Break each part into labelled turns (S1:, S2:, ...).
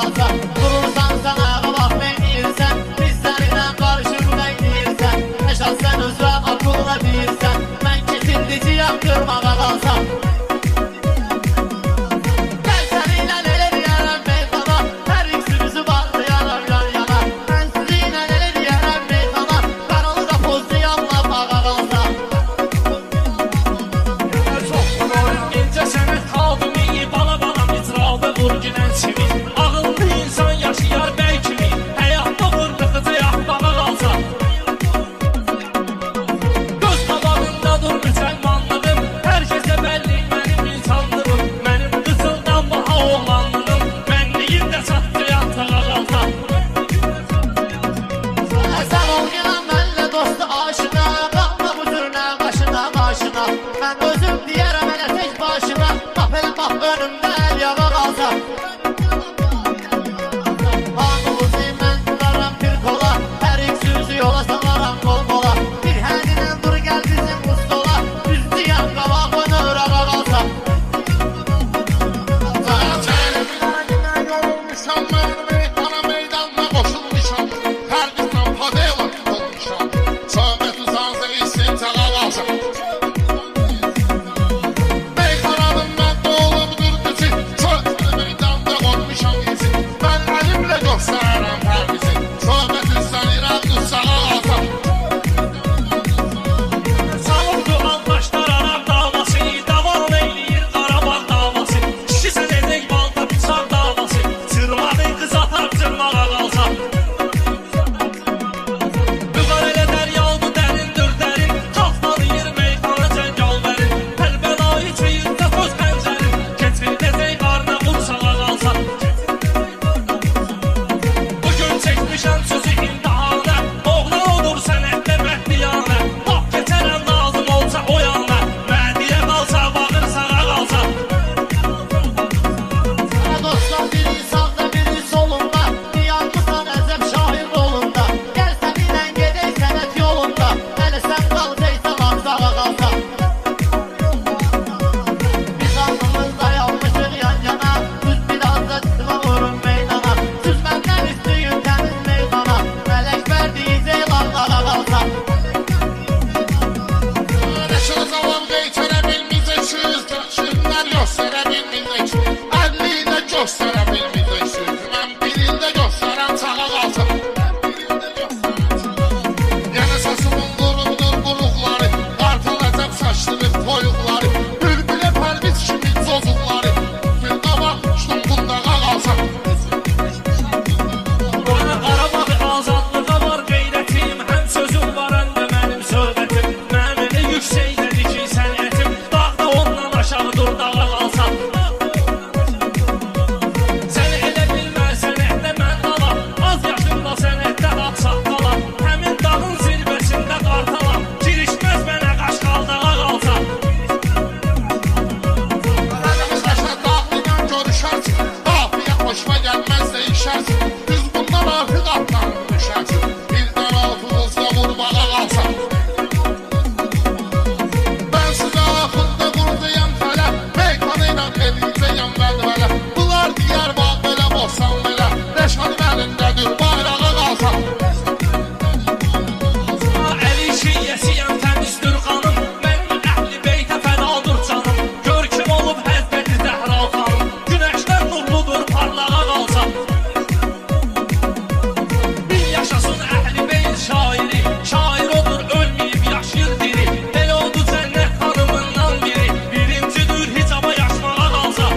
S1: qalsa. Durursan sən ayağa bax neynirsən, bizlərinə qarışıb neynirsən. Nəşad sən özə akılına deyirsən, mən kesindiciyəm qırmağa qalsam. Gəl səninlə elə deyərəm meydana, hər ikimizi bağlayaram yan yana. Mən sizinlə elə deyərəm meydana, qaranlıqda pozlayam lamağa qalsam.
S2: İncə sənət xalqımı, bala balam icralı vur günən çimi. Ağıllı insan yaşayar bəy kimi, həyatda vur qıxıcı yaxbağa qalsa. Göz qabağında dur müsəlmanlığım, hər kəsə bəlli mənim insanlığım. Mənim qızıldan baha oğlanlığım, mənliyim də çatdı yatağa qalsa.
S1: Sən ol gələn mənlə dostu aşına, qalma bu türünə qaşına qaşına. Mən özüm deyərəm elə tək başına, lap elə bax önümdə əl yağa qalsa. Hamımızı mən qıraram bir kola, hər ikimizi yola salaram qol qola. Bir həninlə dur gəl bizim bu stola, üzdüyəm qabağını ırağa qalsa.
S3: Sənə yorulmuşam, mən meydana meydanına qoşulmuşam. Hər gündən padeyla tutulmuşam, söhbət uzansa istintağa qalsam. Meyxanadım mən doğulubdur qıcı, söhbət meydanda qoymuşam izi. Mən əlimlə göstərəm hər bizi, söhbət üstənirəm qısağa qalsam.
S2: Salımdı aldaşlar Arab davası, davam eyləyir Qarabağ davası. Kişi sən edək balda bıçaq davası, çırmadı qız atar cırmağa qalsa. Büqar elə dəryaldı dərindir dərin, qalxmalıyır meyxana cəngal verin. Pəlbəlayı çeyirdə söz pəncərin, keçirdəcək qarına vursağa qalsa. Bugün çəkmişəm sözü imtihanə, oğlan olur sənətdə məhdiyanə. Lap keçərəm lazım olsa o yana, məhdiyə qalsa bağır sağa qalsa.
S1: Sənə dostlar biri sağda biri solunda, yanmısan əzəb şahir rolunda. Gəl səninlə gedək sənət yolunda, hələ sən qalacaqsan axsağa qalsa. Biz alnımız dayanmışıq yan yana, düz biraz da çıxma vurun meydana. Siz məndən üstüyüm təmiz meydana, mələk verdiyicək lağlağa qalsa.
S3: Nəşədə zavam qeytərə bilməyəcəksiniz, günlər göstərə bilməyəcəksiniz. Əlliyə göstərə bilməyəcəksiniz, mən bir ildə göstərəm çağa qalsam. Yenə səsimin qurumdur quruqları, qartal əcəb saçlıdır toyuqları. Bülbülə pərviz kimi cozuqları, bir qabaq uçdum bundağa qalsam.
S2: Bana Qarabağı azadlığa var qeyrətim, həm sözüm var həm də mənim söhbətim. Mənim elə yüksəkdədir ki sənətim, dağda ondan aşağı dur dağa qalsam. Səni elə bilməz sənətdə mən dalam, az yaşımda sənətdə hapsaq qalam. Həmin dağın zirvəsində qartalam, girişməz mənə qaşqaldağa qalsam.
S3: Rədəmiz Rəşad dağlıyan görüşərsin, qafiyə xoşma gəlməz də işərsin. Düz bundan artıq atlanıb düşərsin, birdən altınızda vurmağa qalsam. Mən sizə axında qurdayam tələb, meyxanıyla eləyəcəyəm vədvələ. Bunlar deyər bax belə bozsan belə, Rəşadın əlindədir bayrağa qalsam.
S2: Əli şiyyəsiyəm təmizdir xanım, mənim əhli beytə fədadır canım. Görküm olub həzbəti Zəhral xanım, günəşlər nurludur parlağa qalsam. Bil yaşasın əhli beyt şairi, şair odur ölməyib yaşayır diri. Elə oldu cənnət xanımından biri, birincidir hicaba yaşmağa qalsa.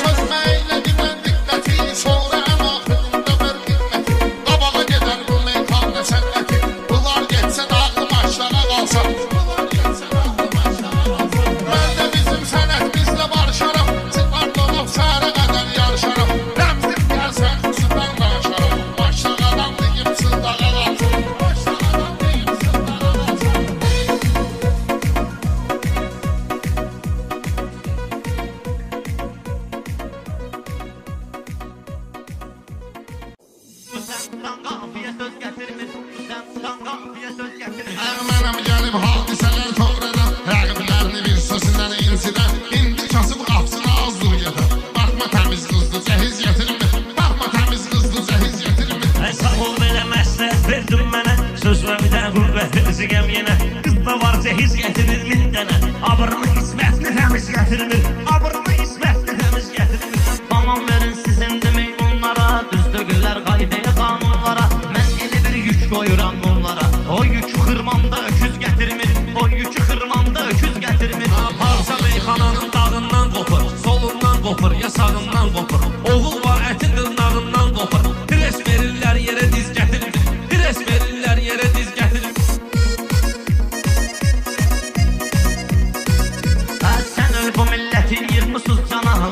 S3: Sözmə eylədi mən diqqəti, sonra ən axırında ver xidməti. Qabağa gedər bu meyxana sənəti, bunlar getsə dağılım aşağı qalsam. Mən də bizim sənətimizlə barışaram, çıxardılıb səhərə qədər yarışaram. Rəmzim gəlsən xüsusən danışaram, aşağıdan deyim sıldağa qalsın.
S1: Sən tutan qafiyə söz gətirmir, sən tutan qafiyə söz gətirmir.
S3: Mənəm gəlib hadisələr sonradan, rəqiblərini bir sözündən incidən, indi kasıb qapsına azdır yedər. Baxma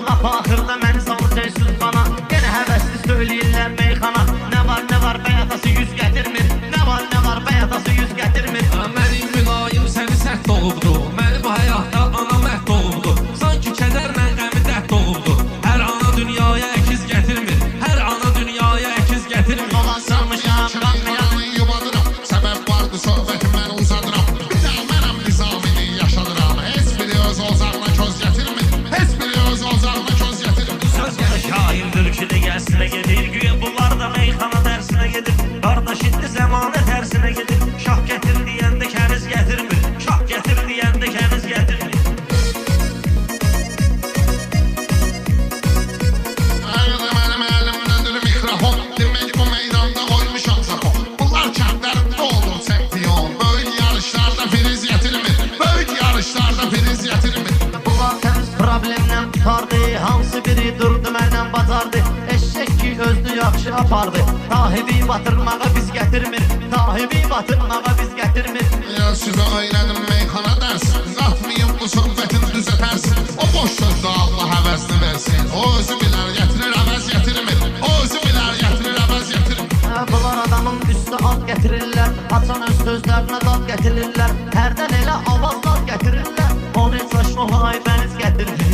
S1: Lap axırda məni salır sənsiz bana. Yenə həvəsli söyləyirlər meyxana. Nə var bəyatası yüz gətirmir. Nə var bəyatası yüz gətirmir.
S2: Mənim mülayim səni sərt doğubdu. Məni bu həyatda ana məhd doğubdu. Sanki kədərlə qəmi dərd doğubdu. Hər ana dünyaya əkiz gətirmir. Hər ana dünyaya əkiz gətirmir.
S1: Dolansanmışam, qanmayan.
S3: Yumadıram, səbəb vardı söhbətim mən uzadıram. Bir də mənəm nizamini yaşadıram. Heç biri öz ozağına köz gətirmir. Heç biri öz ozağına köz gətirmir.
S1: Söz gələ şairdir ki, dəgərsinə gedir. Güya bunlar da meyxana dərsinə gedir. Qardaş indi zəmanə tərsinə gedir. Şah gətir deyəndə kəniz gətirmir. Şah gətir deyəndə kəniz gətirmir.
S3: Əgər mənim əlimdədir mikrofon, demək bu meydanda qoymuşam zakon. Bunlar kəndlərində olur çempion. Böyük yarışlarda firiz gətirmir. Böyük yarışlarda firiz gətirmir.
S1: Bunlar təmiz problemlə tutardı. Hansı biri durdu məndən bacardı. Eşək ki özünü yaxşı apardı. Sahibi batırmağa biz gətirmir. Sahibi batırmağa biz gətirmir.
S3: Ya sizə eylədim meyxana dərsin. Atmayın bu söhbətin düzə tərsin. O boş sözdə Allah həvəsini versin. O özü bilər gətirir, əvəz gətirmir. O özü bilər gətirir, əvəz gətirmir.
S1: Bunlar adamın üstə ad gətirirlər. Açan öz sözlərinə dad gətirirlər. Hərdən elə avazlar gətirirlər. Onu saçma aybəniz gətirir.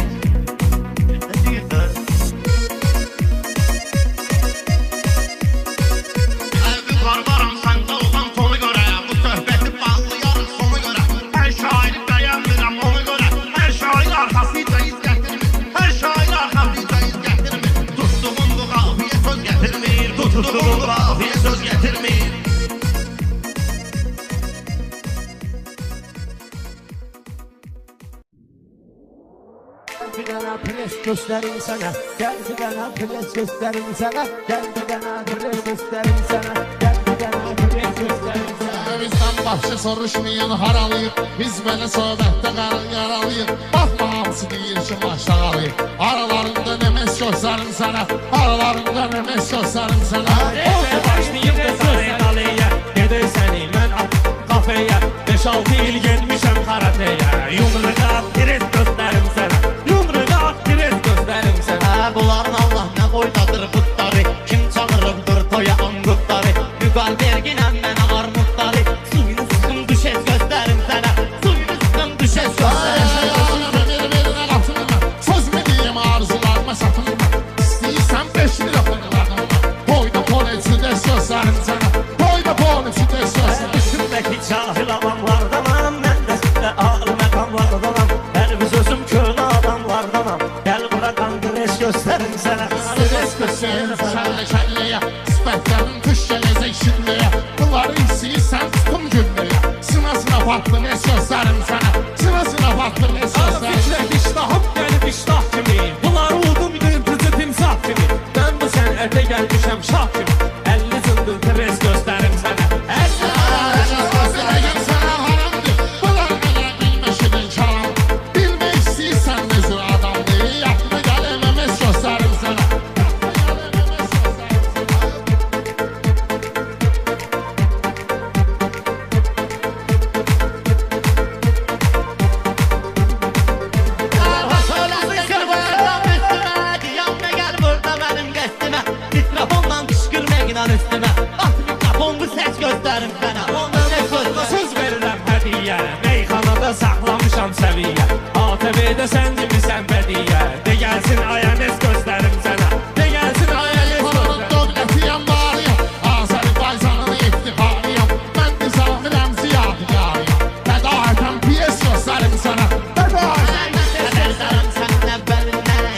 S1: Əvvi qarbaram səndə olan tonu görə. Bu söhbəti bağlayarıq sonu görə. Hər şairi bəyənmirəm onu görə. Hər şair arxasıca iz gətirmir. Hər şair arxasıca iz gətirmir. Tutduğum bu qafiyə söz gətirmir. Tutduğum bu qafiyə söz gətirmir.
S4: Bir dənə pres göstərim sənə. Gəl bir dənə pres göstərim sənə. Gəl bir dənə pres göstərim sənə. Gəl bir dənə pres göstərim sənə.
S3: Bizdən başqa soruşmayın haralıyıq. Biz belə söhbətdə yaralıyıq. Baxma hamısı deyir ki başlayalıyıq. Aralarında nə mes göstərim sənə. Aralarında nə mes göstərim sənə.
S2: Başlayıb da saraya qalıya. Gedir səni mən kafeyə. 5-6 il gelmişəm karateyə. Yumruqa pres göstərim sənə. Yumruqa pres göstərim sənə.
S1: Bunların Allah nə qoydadır qutları. Kim çağırıbdır toya anqutları. Müqal verginəm mənə armutları. Suyunu sıxım düşəz göstərim sənə. Suyunu sıxım düşəz göstərim sənə.
S3: Bir-birinə qatılma. Söz mü deyim arzularıma satılma. İstəyirsən 5 lira fırladın. Boyda polisi de göstərim sənə. Boyda polisi de göstərim.
S1: Üstündəki cahil adamlardanam. Mən də sizdə ağır məqamlardanam. Hər bir sözüm köhnə adamlardanam. Gəl bura qandires göstərim sənə.
S3: Stres göstərim kəllə-kəlləyə. Sifətlərin tuş gələcək şilləyə. Bunları istəyirsən tutum güllüyə. Sına-sına farklı nes göstərim sənə. Sına-sına farklı nes göstərim.
S2: Fikrət iştahım gəlib iştah kimi. Bunlar udum yırtıcı timsah kimi. Mən bu sənətə gəlmişəm şah kimi. 50 zındır pres göstərim sənə.
S3: Gözlərim sənə haramdır. Bunlar mənə bilməşidir karam. Bilmək istəyirsən nə cür adamdır. Yaxına gəl əməməz göstərim sənə.
S2: Söz verirəm hədiyə. Meyxanada saxlamışam səviyyə. ATV-də sən dimisən bədiyyə. De gəlsin ayanes göstərim sənə. De gəlsin ayanes
S3: Onun
S2: göstərim.
S3: dövlətiyəm varıyam. Azərbaycanın iftiharıyam. Mən nizamiləm ziyadiyarıyam. Fədaətəm piyes göstərim sənə. Fədaətəm.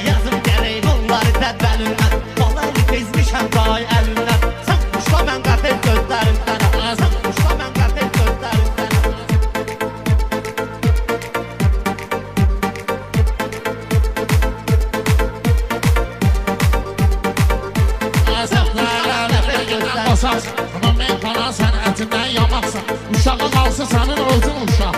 S1: Yazım gərək bunları təbbəlündən. Vallahi tezmişəm day əlindən. Sən quşla mən qəfil gözlərim sənə. Sən quşla mən qəfil gözlərim sənə.
S3: Basarsan, ama meyxana sənətindən yamaqsan. Uşağı qalsa sənin özün uşaq.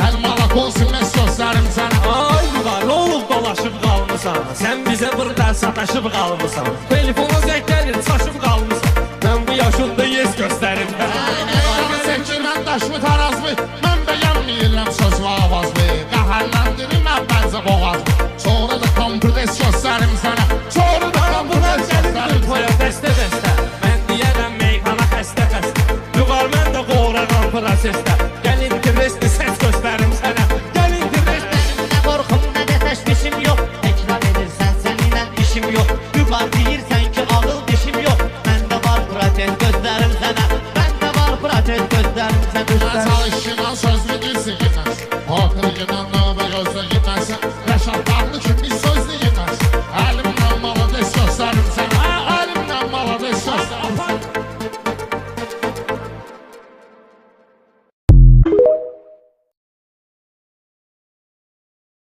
S3: Mən malak olsun mes göstərim sənə.
S2: Ay var, olub dolaşıb qalmısan. Sən bizə burada sataşıb qalmısan. Telefona zəng gəlir, çaşıb qalmısan. Mən bu yaşında yes göstərim.
S3: Çəkir mən daşımı tarazmı. Mən bəyənməyirəm söz və avazlı. Qəhərləndirim əvvəlcə boğazlı. Sonra da komprdes göstərim.
S2: sesler